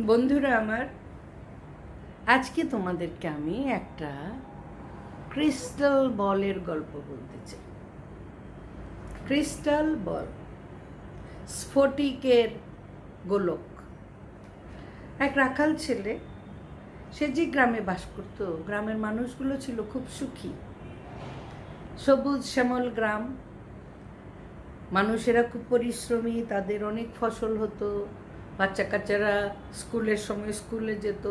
বন্ধুরা আমার, আজকে তোমাদেরকে আমি একটা ক্রিস্টাল বলের গল্প বলতে চাই। ক্রিস্টাল বল, স্ফটিকের গোলক। এক রাখাল ছেলে, সে যে গ্রামে বাস করত, গ্রামের মানুষগুলো ছিল খুব সুখী। সবুজ শ্যামল গ্রাম, মানুষেরা খুব পরিশ্রমী, তাদের অনেক ফসল হতো, বাচ্চা কাচ্চারা স্কুলের সময় স্কুলে যেত,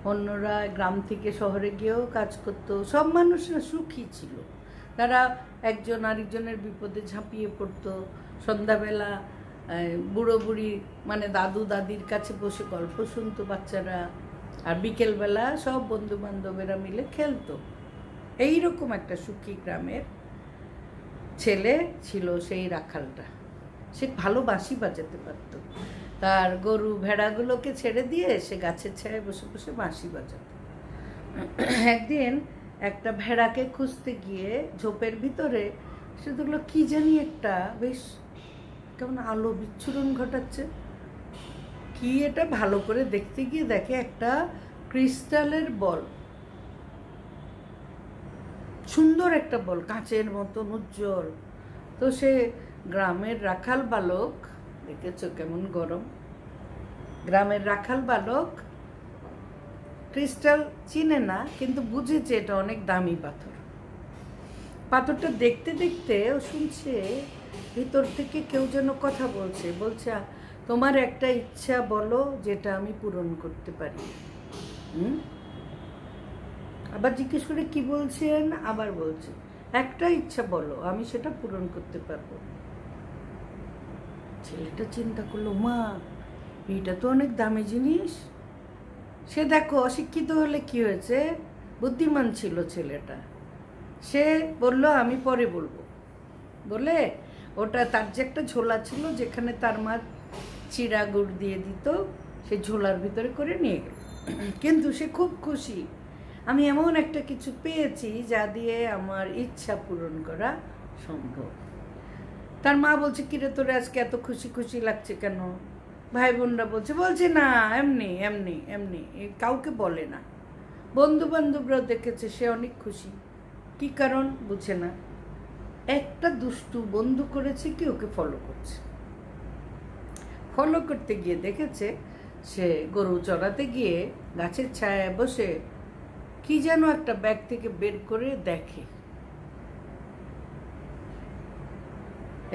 অন্যরা গ্রাম থেকে শহরে গিয়েও কাজ করতো। সব মানুষরা সুখী ছিল। তারা একজন আরেকজনের বিপদে ঝাঁপিয়ে পড়তো। সন্ধ্যাবেলা বুড়ো বুড়ি মানে দাদু দাদির কাছে বসে গল্প শুনতো বাচ্চারা, আর বিকেলবেলা সব বন্ধু বান্ধবেরা মিলে খেলতো। এইরকম একটা সুখী গ্রামের ছেলে ছিল সেই রাখালটা। সে ভালো বাঁশি বাজাতে পারত। তার গরু ভেড়াগুলোকে ছেড়ে দিয়ে সে গাছের ছায়ায় বসে বসে বাঁশি বাজাত। একদিন একটা ভেড়াকে খুঁজতে গিয়ে ঝোপের ভিতরে সে দেখলো কি জানি একটা বেশ কেমন আলো বিচ্ছুরণ ঘটাচ্ছে। কি এটা ভালো করে দেখতে গিয়ে দেখে একটা ক্রিস্টালের বল, সুন্দর একটা বল, কাঁচের মতন উজ্জ্বল। তো সে গ্রামের রাখাল বালক, দেখেছো কেমন গরম, গ্রামের রাখাল বালক ক্রিস্টাল চিনে না, কিন্তু বুঝেছে এটা অনেক দামি পাথর। পাথরটা দেখতে দেখতে ও শুনছে ভিতর থেকে কেউ যেন কথা বলছে, তোমার একটা ইচ্ছা বলো যেটা আমি পূরণ করতে পারি। আবার জিজ্ঞেস করে কি বলছেন, আবার বলছে একটা ইচ্ছা বলো, আমি সেটা পূরণ করতে পারবো। ছেলেটা চিন্তা করলো, মা এইটা তো অনেক দামি জিনিস। সে দেখো অশিক্ষিত হলে কি হয়েছে, বুদ্ধিমান ছিল ছেলেটা। সে বলল আমি পরে বলবো বলে ওটা তার যে একটা ঝোলা ছিল যেখানে তার মা চিড়া গুড় দিয়ে দিত, সে ঝোলার ভিতরে করে নিয়ে গেল। কিন্তু সে খুব খুশি, আমি এমন একটা কিছু পেয়েছি যা দিয়ে আমার ইচ্ছা পূরণ করা সম্ভব। তার মা বলছে, কিরে তোরে আজকে এত খুশি খুশি লাগছে কেন? ভাই বোনরা বলছে না এমনি এমনি এমনি, কাউকে বলে না। বন্ধু বান্ধবরাও দেখেছে সে অনেক খুশি। কি কারণ বুঝে না। একটা দুষ্টু বন্ধু করেছে কি, ওকে ফলো করছে। ফলো করতে গিয়ে দেখেছে সে গরু চড়াতে গিয়ে গাছের ছায়ায় বসে কি যেন একটা ব্যাগ থেকে বের করে দেখে।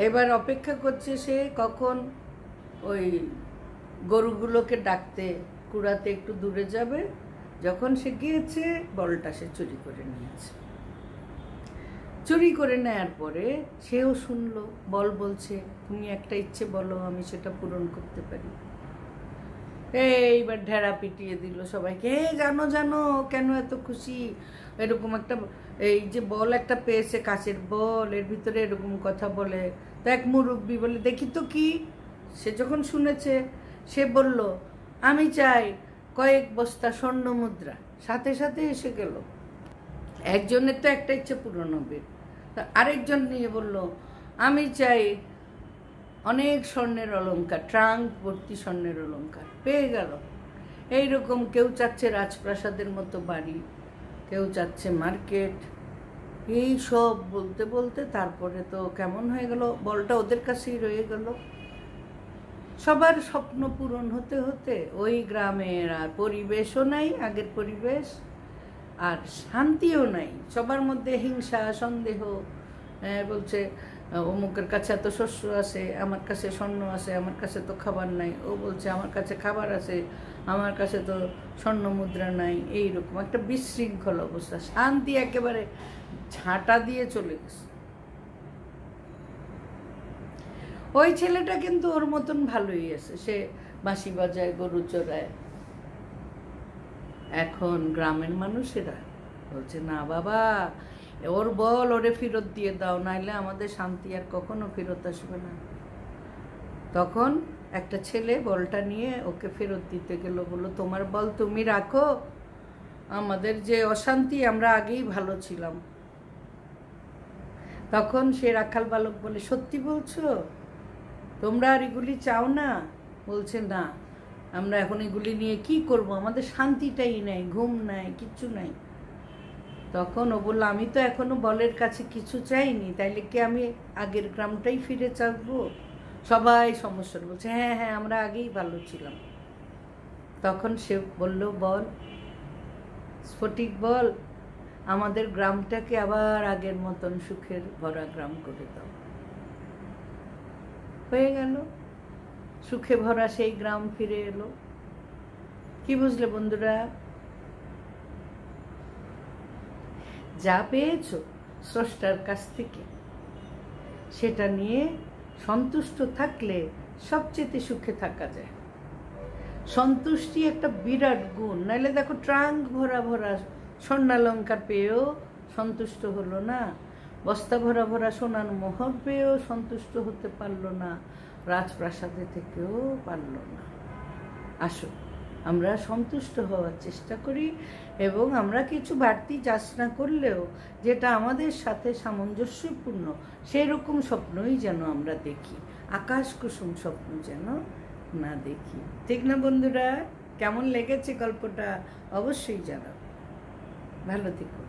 এবার অপেক্ষা করছে সে কখন ওই গরুগুলোকে ডাকতে কুড়াতে একটু দূরে যাবে। যখন সে গিয়েছে, বলটা সে চুরি করে নিয়েছে। চুরি করে নেয়ার পরে সেও শুনলো বল বলছে, তুমি একটা ইচ্ছে বলো, আমি সেটা পূরণ করতে পারি। এইবার ঢেড়া পিটিয়ে দিল সবাইকে, জানো জানো কেন এত খুশি, এরকম একটা এই যে বল একটা পেয়েছে, কাচের বল, এর ভিতরে এরকম কথা বলে। তো এক মুরব্বি বলে, দেখি তো কি। সে যখন শুনেছে সে বলল, আমি চাই কয়েক বস্তা স্বর্ণ মুদ্রা। সাথে সাথে এসে গেল। একজনের তো একটা ইচ্ছে পূরণ হবে, আরেকজন নিয়ে বলল, আমি চাই অনেক স্বর্ণের অলংকার, ট্রাঙ্ক ভর্তি স্বর্ণের অলংকার। পেয়ে গেল। এইরকম কেউ চাচ্ছে রাজপ্রাসাদের মতো বাড়ি, কেউ চাচ্ছে মার্কেট। এই সব বলতে বলতে তারপরে তো কেমন হয়ে গেল, বলটা ওদের কাছেই রয়ে গেল। সবার স্বপ্ন পূরণ হতে হতে ওই গ্রামের আর পরিবেশও নাই আগের পরিবেশ, আর শান্তিও নাই। সবার মধ্যে হিংসা সন্দেহ। বলছে অমুকের কাছে এত শস্য আছে, আমার কাছে স্বর্ণ আছে, আমার কাছে তো খাবার নাই। ও বলছে আমার কাছে খাবার আছে, আমার কাছে তো স্বর্ণ মুদ্রা নাই। এইরকম একটা বিশৃঙ্খল অবস্থা, শান্তি একেবারে ঝাঁটা দিয়ে চলে গেছে। ওই ছেলেটা কিন্তু ওর মতন ভালোই আছে, সে বাঁশি বাজায়, গরু চড়ায়। এখন গ্রামের মানুষেরা বলছে, না বাবা, ওর বল ওরে ফেরত দিয়ে দাও, নাইলে আমাদের শান্তি আর কখনো ফেরত আসবে না। তখন একটা ছেলে বলটা নিয়ে ওকে ফেরত দিতে গেল। বললো, তোমার বল তুমি রাখো, আমাদের যে অশান্তি, আমরা আগেই ভালো ছিলাম। তখন সে রাখাল বালক বলে, সত্যি বলছো? তোমরা আর এগুলি চাও না? বলছে, না, আমরা এখন এগুলি নিয়ে কি করব, আমাদের শান্তিটাই নাই, ঘুম নাই, কিচ্ছু নাই। তখন ও বললো আমি তো এখনো বলের কাছে কিছু চাইনি, তাইলে কি আমি আগের গ্রামটাই ফিরে চাইবো? সবাই সমস্যা বলছে হ্যাঁ হ্যাঁ আমরা আগেই ভালো ছিলাম। তখন সে বলল বল, স্ফটিক বল, আমাদের গ্রামটাকে আবার আগের মতন সুখের ভরা গ্রাম করে দাও। হয়ে গেল, সুখে ভরা সেই গ্রাম ফিরে এলো। কি বুঝলে বন্ধুরা? যা পেয়েছো স্রষ্টার কাছ থেকে সেটা নিয়ে সন্তুষ্ট থাকলে সবচেয়ে সুখে থাকা যায়। সন্তুষ্টি একটা বিরাট গুণ। নাহলে দেখো ট্রাঙ্ক ভরা ভরা স্বর্ণালঙ্কার পেয়েও সন্তুষ্ট হলো না, বস্তা ভরা ভরা সোনার মোহর পেয়েও সন্তুষ্ট হতে পারলো না, রাজপ্রাসাদে থেকেও পারলো না। আসো আমরা সন্তুষ্ট হওয়ার চেষ্টা করি, এবং আমরা কিছু বাড়তি যাচনা করলেও যেটা আমাদের সাথে সামঞ্জস্যপূর্ণ সেরকম স্বপ্নই যেন আমরা দেখি, আকাশ কুসুম স্বপ্ন যেন না দেখি। ঠিক না বন্ধুরা? কেমন লেগেছে গল্পটা অবশ্যই জানাবে। ভালো থেকো।